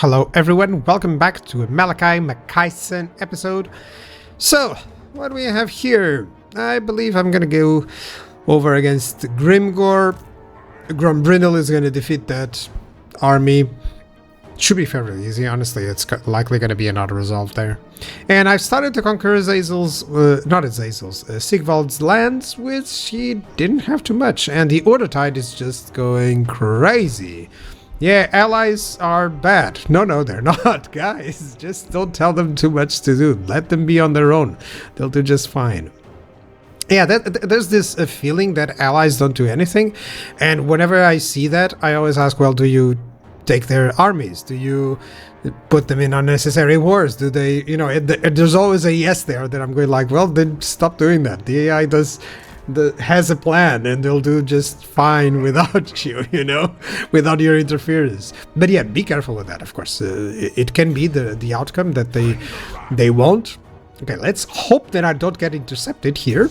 Hello everyone, welcome back to a Malakai episode. So, what do we have here? I believe I'm gonna go over against Grimgor. Grombrindle is gonna defeat that army. Should be fairly easy, honestly. It's likely gonna be an auto-resolve there. And I've started to conquer Sigvald's lands, which he didn't have too much. And the Order Tide is just going crazy. Yeah, allies are bad. No, they're not, guys. Just don't tell them too much to do. Let them be on their own. They'll do just fine. Yeah, there's this feeling that allies don't do anything. And whenever I see that, I always ask, well, do you take their armies? Do you put them in unnecessary wars? Do they, there's always a yes there that I'm going like, well, then stop doing that. The AI has a plan and they'll do just fine without you, without your interference. But yeah, be careful with that, of course. It can be the outcome that they won't. Okay, let's hope that I don't get intercepted here.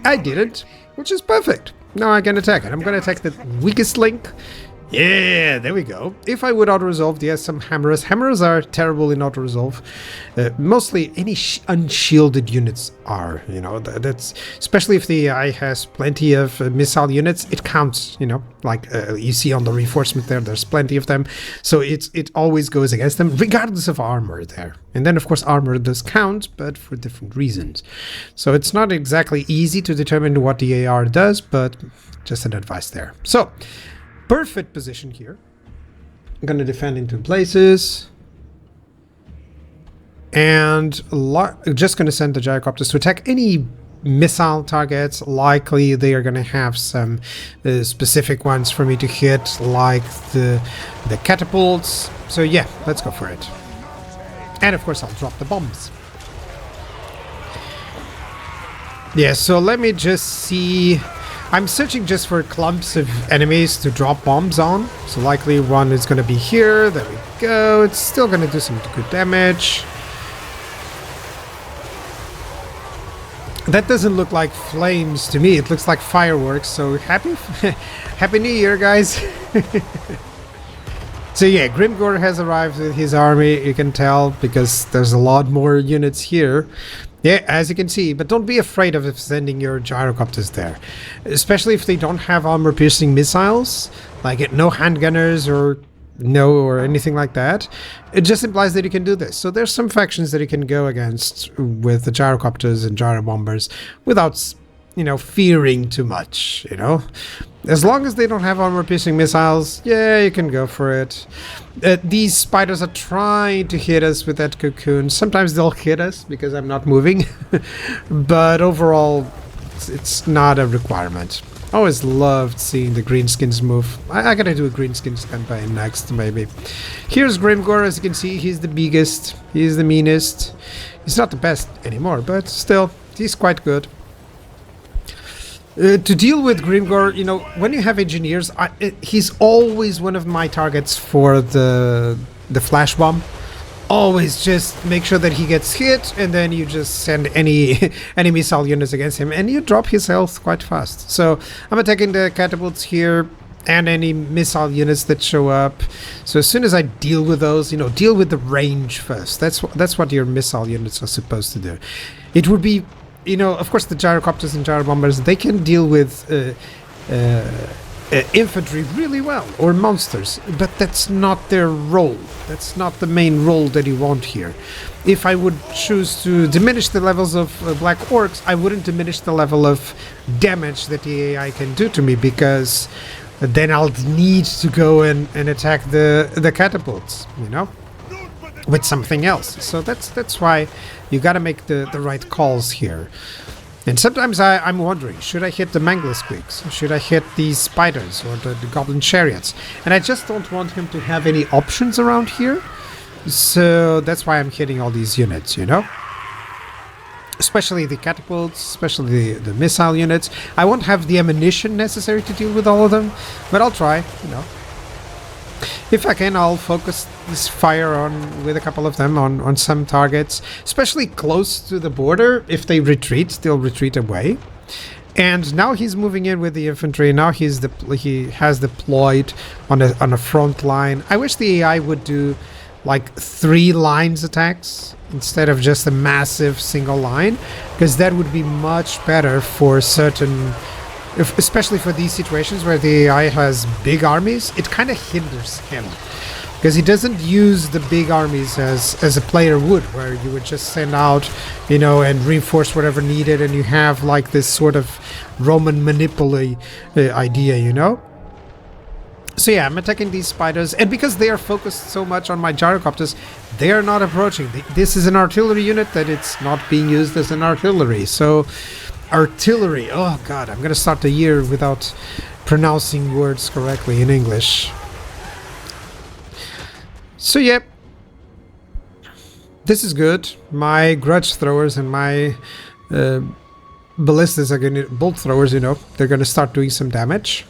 I didn't, which is perfect. Now I can attack it. I'm going to attack the weakest link. Yeah, there we go. If I would auto-resolve, yes, some hammers. Hammers are terrible in auto-resolve. Mostly any unshielded units are, that's especially if the AI has plenty of missile units, it counts, like you see on the reinforcement there's plenty of them. So it always goes against them, regardless of armor there. And then, of course, armor does count, but for different reasons. So it's not exactly easy to determine what the AR does, but just an advice there. So, perfect position here. I'm going to defend in two places. And just going to send the gyrocopters to attack any missile targets. Likely they are going to have some specific ones for me to hit, like the catapults. So yeah, let's go for it. And of course I'll drop the bombs. Yeah, so let me just see. I'm searching just for clumps of enemies to drop bombs on. So likely one is going to be here. There we go. It's still going to do some good damage. That doesn't look like flames to me. It looks like fireworks. So happy New Year, guys. So yeah, Grimgor has arrived with his army. You can tell because there's a lot more units here. Yeah, as you can see, but don't be afraid of sending your gyrocopters there. Especially if they don't have armor-piercing missiles, like no handgunners or anything like that. It just implies that you can do this. So there's some factions that you can go against with the gyrocopters and gyrobombers without, fearing too much, As long as they don't have armor-piercing missiles, yeah, you can go for it. These spiders are trying to hit us with that cocoon. Sometimes they'll hit us because I'm not moving. But overall, it's not a requirement. I always loved seeing the Greenskins move. I gotta do a Greenskins campaign next, maybe. Here's Grimgor, as you can see. He's the biggest. He's the meanest. He's not the best anymore, but still, he's quite good. To deal with Grimgor, when you have engineers, he's always one of my targets for the flash bomb. Always just make sure that he gets hit, and then you just send any missile units against him, and you drop his health quite fast. So I'm attacking the catapults here, and any missile units that show up. So as soon as I deal with those, deal with the range first. That's what your missile units are supposed to do. It would be, of course, the gyrocopters and gyrobombers, they can deal with infantry really well, or monsters, but that's not their role. That's not the main role that you want here. If I would choose to diminish the levels of black orcs, I wouldn't diminish the level of damage that the AI can do to me, because then I'll need to go and attack the catapults, with something else. So that's why you gotta make the right calls here. And sometimes I'm wondering, should I hit the Manglisqueaks? Should I hit these spiders or the goblin chariots? And I just don't want him to have any options around here. So that's why I'm hitting all these units, Especially the catapults, especially the missile units. I won't have the ammunition necessary to deal with all of them, but I'll try, If I can, I'll focus this fire with a couple of them on some targets, especially close to the border. If they retreat, they'll retreat away. And now he's moving in with the infantry. Now he has deployed on a front line. I wish the AI would do like 3 lines attacks instead of just a massive single line, because that would be much better for certain, especially for these situations where the AI has big armies. It kind of hinders him because he doesn't use the big armies as a player would, where you would just send out, you know, and reinforce whatever needed, and you have like this sort of Roman manipulate idea, you know. So yeah, I'm attacking these spiders, and because they are focused so much on my gyrocopters, they are not approaching. This is an artillery unit that it's not being used as an artillery. So artillery, oh god, I'm gonna start the year without pronouncing words correctly in English. So yeah, this is good. My grudge throwers and my ballistas are gonna, bolt throwers, you know, they're gonna start doing some damage.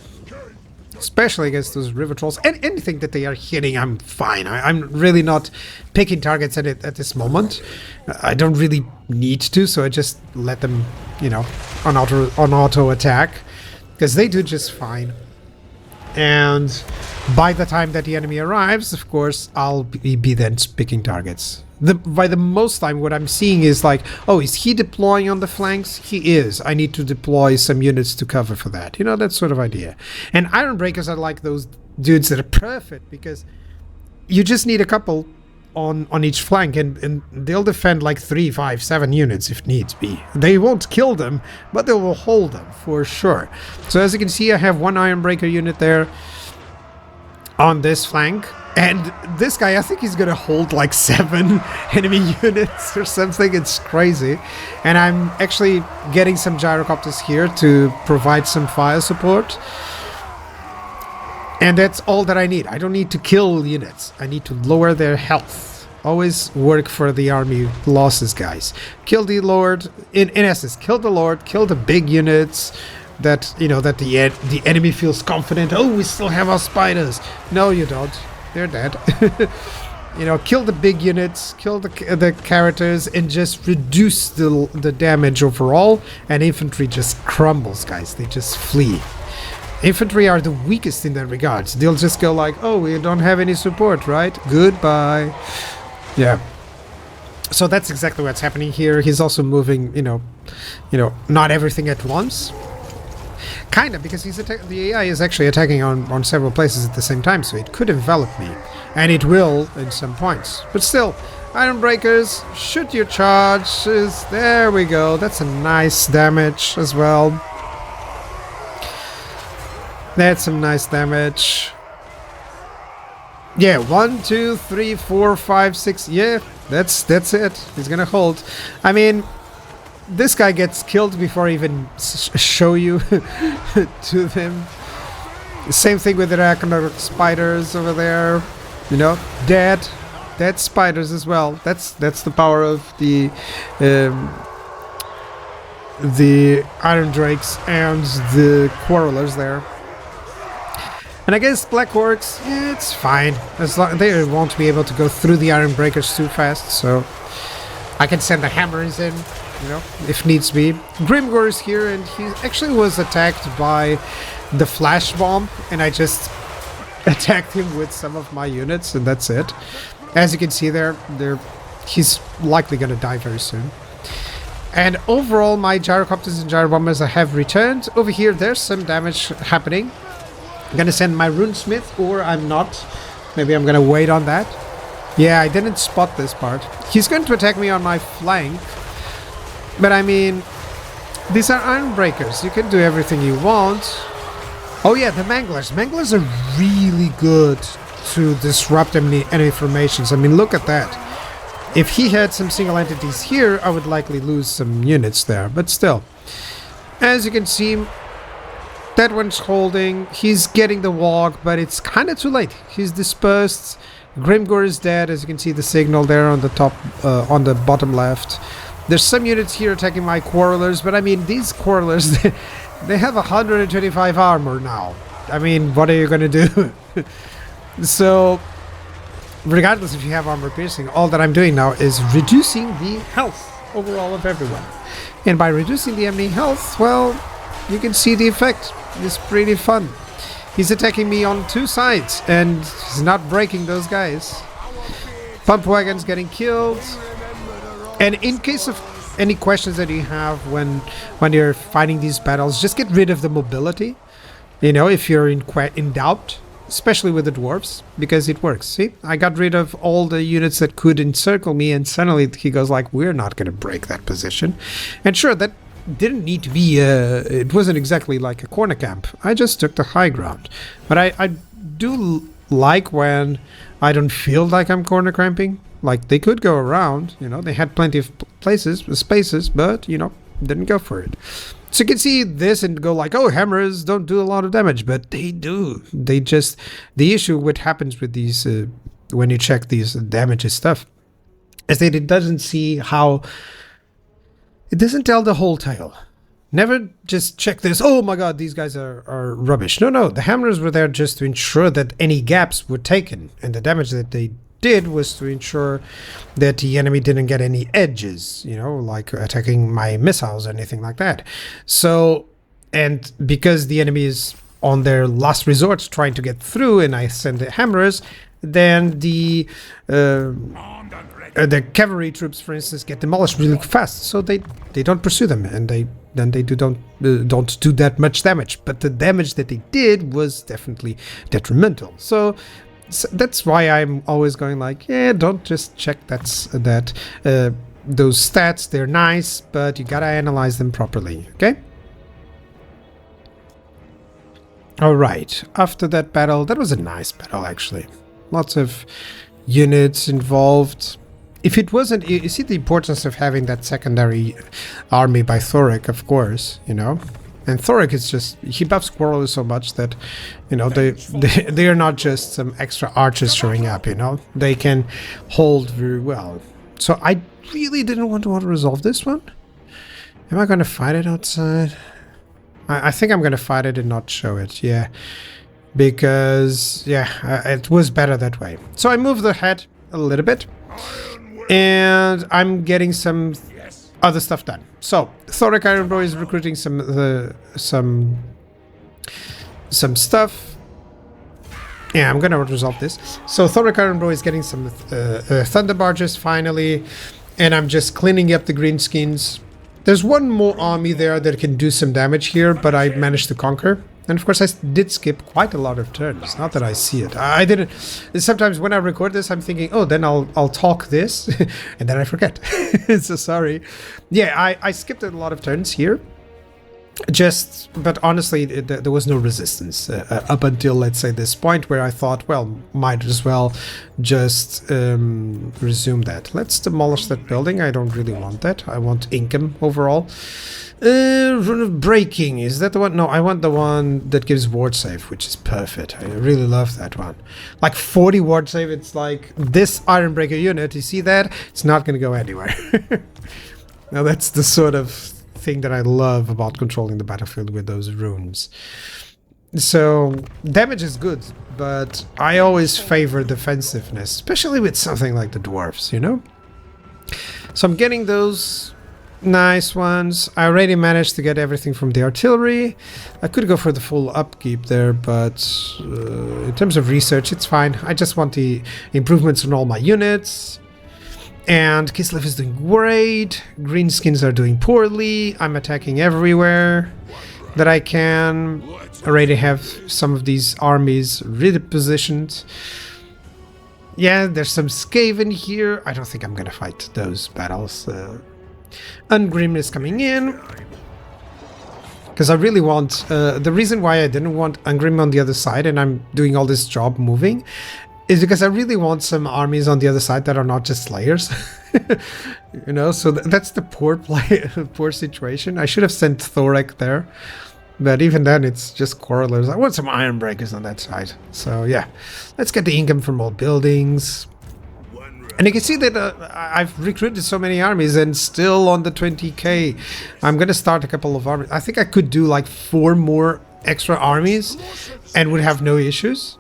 Especially against those river trolls, and anything that they are hitting, I'm fine. I'm really not picking targets at it at this moment. I don't really need to, so I just let them, you know, on auto attack, because they do just fine. And by the time that the enemy arrives, of course, I'll be then picking targets. By the most time, what I'm seeing is like, oh, is he deploying on the flanks? He is. I need to deploy some units to cover for that. You know, that sort of idea. And Iron Breakers are like those dudes that are perfect, because you just need a couple on each flank, and they'll defend like 3, 5, 7 units if needs be. They won't kill them, but they will hold them for sure. So as you can see, I have 1 Iron Breaker unit there on this flank. And this guy, I think he's gonna hold like 7 enemy units or something. It's crazy. And I'm actually getting some gyrocopters here to provide some fire support. And that's all that I need. I don't need to kill units. I need to lower their health. Always work for the army losses, guys. Kill the Lord. In essence, kill the Lord, kill the big units that, you know, that the enemy feels confident. Oh, we still have our spiders. No, you don't. They're dead. You know, kill the big units, kill the characters, and just reduce the damage overall. And infantry just crumbles, guys. They just flee. Infantry are the weakest in that regards. They'll just go like, oh, we don't have any support, right? Goodbye. Yeah. So that's exactly what's happening here. He's also moving, you know, not everything at once. Kind of, because the AI is actually attacking on several places at the same time, so it could envelop me. And it will in some points. But still, Iron Breakers, shoot your charges. There we go. That's a nice damage as well. That's some nice damage. Yeah, 1, 2, 3, 4, 5, 6. Yeah, that's it. He's gonna hold. I mean, this guy gets killed before I even show you to them. Same thing with the Ragnarok spiders over there. You know, dead spiders as well. That's the power of the Iron Drakes and the Quarrelers there. And I guess Black Orcs, yeah, it's fine. As long they won't be able to go through the Iron Breakers too fast, so I can send the hammers in, you know, if needs be. Grimgor is here, and he actually was attacked by the flash bomb, and I just attacked him with some of my units, and that's it. As you can see there, he's likely going to die very soon. And overall, my gyrocopters and gyrobombers have returned. Over here, there's some damage happening. I'm going to send my runesmith, or I'm not. Maybe I'm going to wait on that. Yeah, I didn't spot this part. He's going to attack me on my flank. But I mean, these are Iron Breakers. You can do everything you want. Oh yeah, the Manglers. Manglers are really good to disrupt enemy formations. I mean, look at that. If he had some single entities here, I would likely lose some units there. But still, as you can see, that one's holding. He's getting the walk, but it's kind of too late. He's dispersed. Grimgor is dead, as you can see the signal there on the top, on the bottom left. There's some units here attacking my Quarrelers, but I mean, these Quarrelers, they have 125 armor now. I mean, what are you gonna do? So, regardless if you have armor piercing, all that I'm doing now is reducing the health overall of everyone. And by reducing the enemy health, well, you can see the effect. It's pretty fun. He's attacking me on 2 sides, and he's not breaking those guys. Pump wagons getting killed. And in case of any questions that you have when you're fighting these battles, just get rid of the mobility. You know, if you're in doubt, especially with the dwarves, because it works. See, I got rid of all the units that could encircle me, and suddenly he goes like, we're not going to break that position. And sure, that didn't need to be, it wasn't exactly like a corner camp. I just took the high ground. But I do like when I don't feel like I'm corner cramping. Like, they could go around, you know, they had plenty of spaces, but, you know, didn't go for it. So you can see this and go like, oh, hammers don't do a lot of damage, but they do. They just, the issue what happens with these, when you check these damages stuff, is that it doesn't see how, it doesn't tell the whole tale. Never just check this, oh my god, these guys are rubbish. No, the hammers were there just to ensure that any gaps were taken, and the damage that they did was to ensure that the enemy didn't get any edges, you know, like attacking my missiles or anything like that. So, and because the enemy is on their last resort trying to get through and I send the hammers, then the cavalry troops, for instance, get demolished really fast, so they don't pursue them, and they don't do that much damage. But the damage that they did was definitely detrimental. So that's why I'm always going like, yeah, don't just check those stats. They're nice, but you gotta analyze them properly. Okay. All right. After that battle, that was a nice battle actually. Lots of units involved. If it wasn't, you see the importance of having that secondary army by Thorek, of course, you know. And Thorek is just, he buffs Quarrelers so much that, you know, they are not just some extra archers showing up, you know. They can hold very well. So I really didn't want to resolve this one. Am I going to fight it outside? I think I'm going to fight it and not show it, yeah. Because, yeah, it was better that way. So I moved ahead a little bit. And I'm getting some other stuff done. So Thorek Ironbrow is recruiting some stuff. Yeah, I'm gonna resolve this. So Thorek Ironbrow is getting some thunder barges finally, and I'm just cleaning up the Greenskins. There's one more army there that can do some damage here, but I managed to conquer. And of course I did skip quite a lot of turns, not that I see it. I didn't, sometimes when I record this I'm thinking, oh, then I'll talk this, and then I forget. So sorry. Yeah, I skipped a lot of turns here. But honestly, there was no resistance up until, let's say, this point where I thought, well, might as well just resume that. Let's demolish that building. I don't really want that. I want income overall. Rune of Breaking, is that the one? No, I want the one that gives ward save, which is perfect. I really love that one. Like 40 ward save, it's like this Ironbreaker unit, you see that? It's not going to go anywhere. Now that's the sort of thing that I love about controlling the battlefield with those runes. So damage is good, but I always favor defensiveness, especially with something like the dwarfs, you know? So I'm getting those nice ones. I already managed to get everything from the artillery. I could go for the full upkeep there, but in terms of research, it's fine. I just want the improvements on all my units. And Kislev is doing great. Greenskins are doing poorly. I'm attacking everywhere that I can. Already have some of these armies really positioned. Yeah, there's some Skaven here. I don't think I'm gonna fight those battles. Ungrim is coming in. Because I really want... the reason why I didn't want Ungrim on the other side and I'm doing all this job moving is because I really want some armies on the other side that are not just slayers. You know, so that's the poor situation. I should have sent Thorek there. But even then, it's just Quarrelers. I want some Ironbreakers on that side. So yeah, let's get the income from all buildings. And you can see that I've recruited so many armies and still on the 20k. I'm going to start a couple of armies. I think I could do like 4 more extra armies and would have no issues.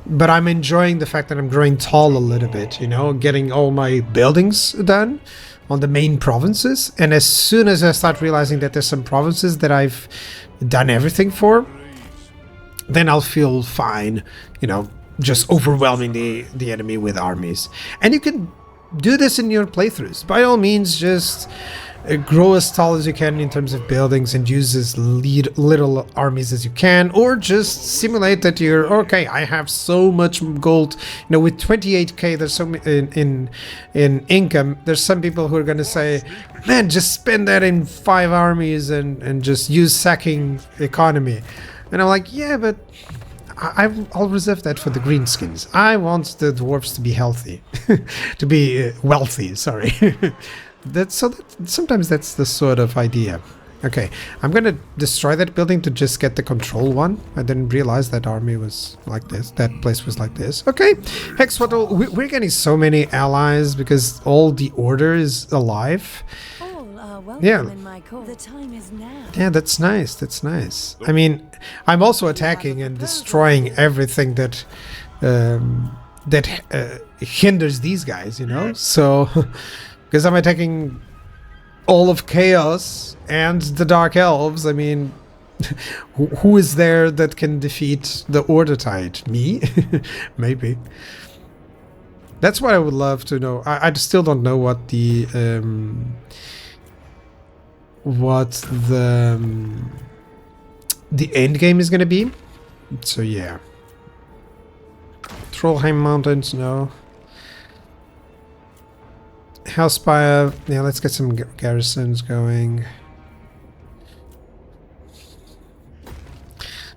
But I'm enjoying the fact that I'm growing tall a little bit, you know, getting all my buildings done on the main provinces. And as soon as I start realizing that there's some provinces that I've done everything for, then I'll feel fine, you know, just overwhelming the enemy with armies. And you can do this in your playthroughs. By all means, just grow as tall as you can in terms of buildings and use as little armies as you can, or just simulate that you're okay. I have so much gold, you know, with 28k. There's so in income. There's some people who are going to say, "Man, just spend that in 5 armies and just use sacking economy." And I'm like, yeah, but I'll reserve that for the Greenskins. I want the dwarfs to be healthy, to be wealthy. Sorry. Sometimes that's the sort of idea. Okay, I'm gonna destroy that building to just get the control one. I didn't realize that army was like this. That place was like this. Okay, Hexwaddle, we're getting so many allies because all the order is alive. Yeah. The time is now. Yeah, that's nice. That's nice. I mean, I'm also attacking and destroying everything that hinders these guys, you know. So, because I'm attacking all of Chaos and the Dark Elves. I mean, who is there that can defeat the Order Tide? Me? Maybe. That's what I would love to know. I still don't know what the end game is gonna be. So yeah. Trollheim Mountains, no. Hellspire, yeah, let's get some garrisons going.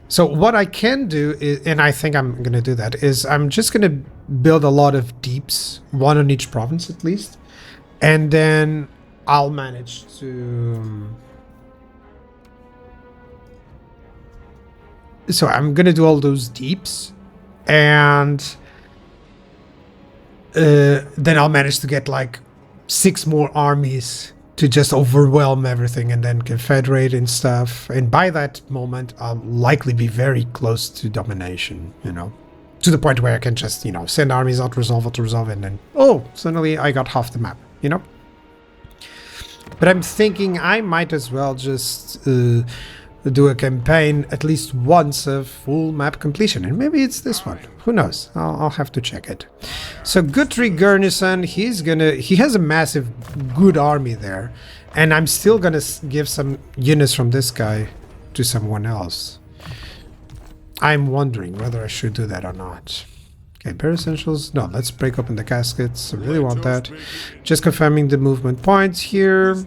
So what I can do is, and I think I'm gonna do that, is I'm just gonna build a lot of deeps, one on each province at least, and then I'll manage to... So I'm gonna do all those deeps, and then I'll manage to get like 6 more armies to just overwhelm everything and then confederate and stuff. And by that moment, I'll likely be very close to domination, you know, to the point where I can just, you know, send armies out to resolve, and then, oh, suddenly I got half the map, you know. But I'm thinking I might as well just do a campaign at least once of full map completion, and maybe it's this one. Who knows? I'll have to check it. So Guthrie Garnison, he has a massive good army there, and I'm still gonna give some units from this guy to someone else. I'm wondering whether I should do that or not. Okay, bare essentials. No, let's break open the caskets. I really want that. Just confirming the movement points here.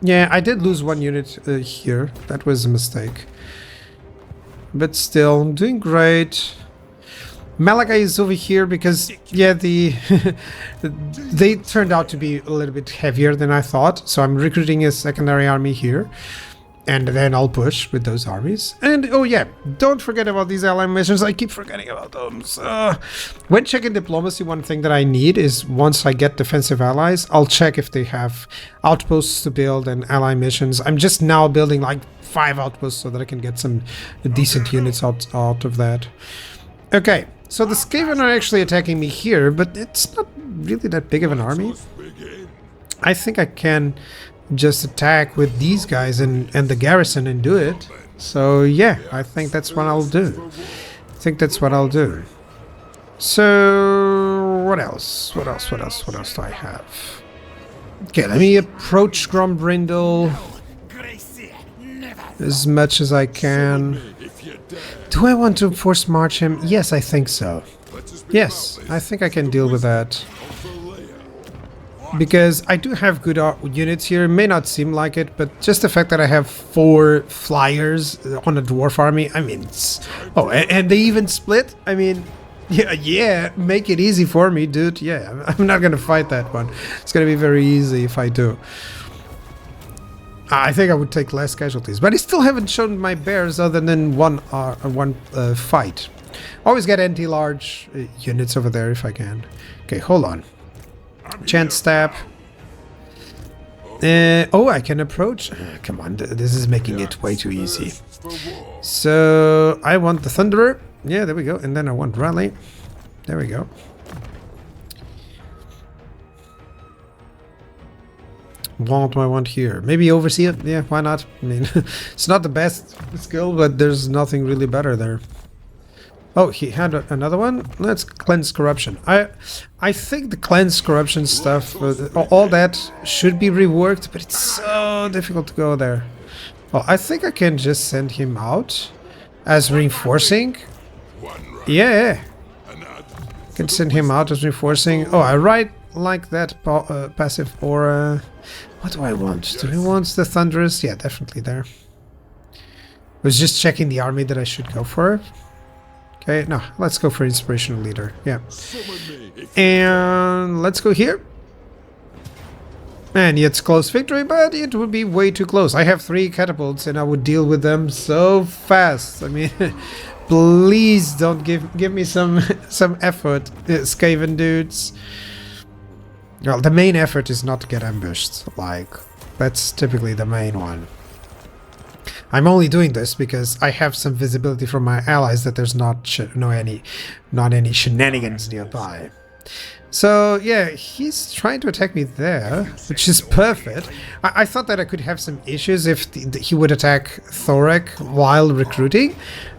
Yeah, I did lose 1 unit here. That was a mistake. But still, I'm doing great. Malakai is over here because, yeah, they turned out to be a little bit heavier than I thought. So I'm recruiting a secondary army here. And then I'll push with those armies. And, oh yeah, don't forget about these ally missions. I keep forgetting about them. When checking diplomacy, one thing that I need is, once I get defensive allies, I'll check if they have outposts to build and ally missions. I'm just now building like 5 outposts so that I can get some decent units out of that. Okay, so the Skaven are actually attacking me here, but it's not really that big of an army. I think I can just attack with these guys and the garrison and do it. So yeah, I think that's what I'll do. So what else? What else do I have? Okay, let me approach Grombrindle as much as I can. Do I want to force march him? Yes, I think so. Yes, I think I can deal with that. Because I do have good units here. It may not seem like it, but just the fact that I have 4 flyers on a dwarf army, I mean, oh, and they even split? I mean, yeah, make it easy for me, dude. Yeah, I'm not gonna fight that one. It's gonna be very easy if I do. I think I would take less casualties, but I still haven't shown my bears other than one fight. Always get anti-large units over there if I can. Okay, hold on. Chant stab. Oh, I can approach. Come on, this is making it way too easy. So I want the Thunderer. Yeah, there we go. And then I want Rally. There we go. What do I want here? Maybe Overseer? Yeah, why not? I mean, it's not the best skill, but there's nothing really better there. Oh, he had another one? Let's cleanse corruption. I think the cleanse corruption stuff, all that should be reworked, but it's so difficult to go there. Well, I think I can just send him out as reinforcing. Yeah. I can send him out as reinforcing. Oh, I write like that passive aura. What do I want? Do we want the Thunderous? Yeah, definitely there. I was just checking the army that I should go for. Okay, no, let's go for Inspirational Leader. Yeah. And let's go here. And it's close victory, but it would be way too close. I have 3 catapults and I would deal with them so fast. I mean, please don't give me some effort, Skaven dudes. Well, the main effort is not to get ambushed. Like, that's typically the main one. I'm only doing this because I have some visibility from my allies that there's not any shenanigans nearby. So yeah, he's trying to attack me there, which is perfect. I thought that I could have some issues if he would attack Thorek while recruiting,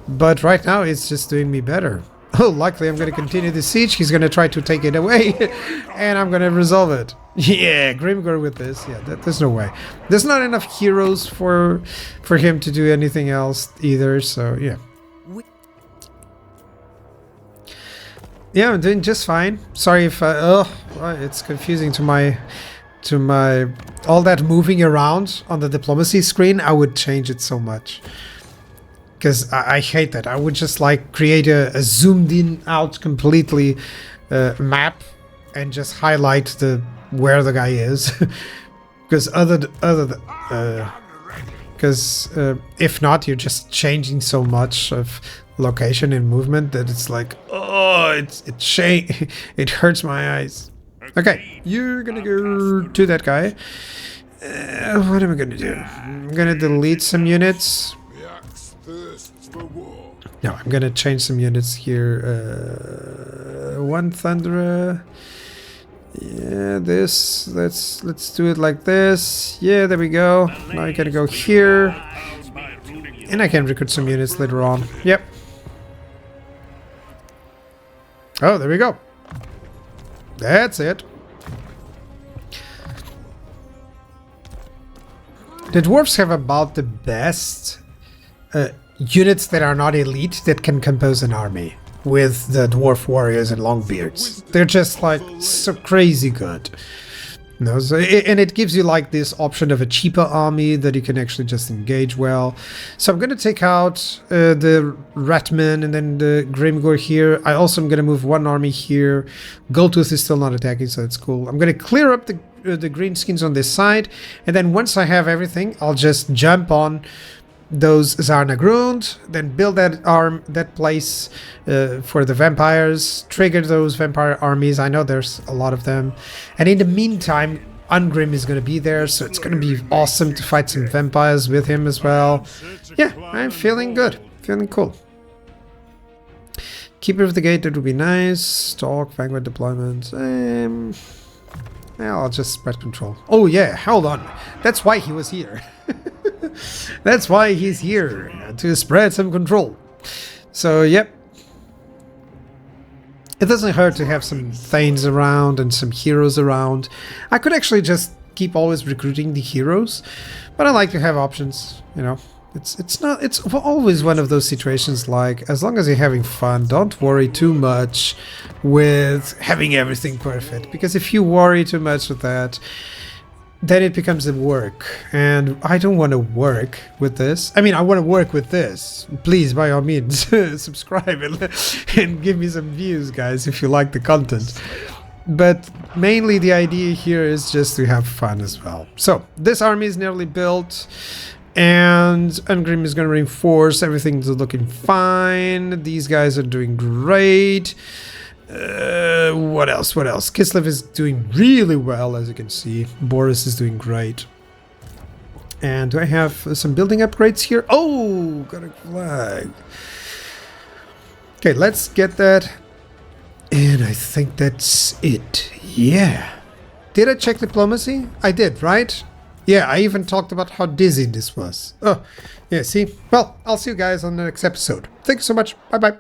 but right now it's just doing me better. Oh, luckily I'm going to continue the siege. He's going to try to take it away, and I'm going to resolve it. Yeah, Grimgor with this. Yeah, there's no way. There's not enough heroes for him to do anything else either, so yeah. Yeah, I'm doing just fine. Sorry if it's confusing to my all that moving around on the diplomacy screen. I would change it so much. Because I hate that. I would just like create a zoomed in out completely map and just highlight where the guy is. Because if not, you're just changing so much of location and movement that it's like, oh, it hurts my eyes. Okay, you're gonna go to that guy. What am I gonna do? I'm gonna delete some units. No, I'm gonna change some units here. One Thunderer. Yeah, this. Let's do it like this. Yeah, there we go. Now I gotta go here, and I can recruit some units later on. Yep. Oh, there we go. That's it. The dwarves have about the best units that are not elite that can compose an army with the dwarf warriors and longbeards. They're just like so crazy good. No, so and it gives you like this option of a cheaper army that you can actually just engage well. So I'm going to take out the Ratman and then the Grimgor here. I also am going to move one army here. Goldtooth is still not attacking, so it's cool. I'm going to clear up the Greenskins on this side, and then once I have everything, I'll just jump on those Zarnagrund, then build that place for the vampires, trigger those vampire armies. I know there's a lot of them, and in the meantime Ungrim is going to be there, so it's going to be awesome to fight some vampires with him as well. Yeah, I'm feeling good, feeling cool. Keeper of the Gate, that would be nice. Stalk, Vanguard deployment. Yeah, I'll just spread control. Oh yeah, hold on, that's why he was here. That's why he's here, to spread some control. So, yep. It doesn't hurt to have some Thanes around and some heroes around. I could actually just keep always recruiting the heroes, but I like to have options, you know. It's always one of those situations like, as long as you're having fun, don't worry too much with having everything perfect. Because if you worry too much with that, then it becomes a work, and I don't want to work with this. I mean, I want to work with this. Please, by all means, subscribe and give me some views, guys, if you like the content. But mainly the idea here is just to have fun as well. So, this army is nearly built, and Ungrim is going to reinforce. Everything's looking fine. These guys are doing great. What else? Kislev is doing really well, as you can see. Boris is doing great. And do I have some building upgrades here? Oh, got a flag. Okay, let's get that. And I think that's it. Yeah. Did I check diplomacy? I did, right? Yeah, I even talked about how dizzy this was. Oh, yeah, see? Well, I'll see you guys on the next episode. Thank you so much. Bye-bye.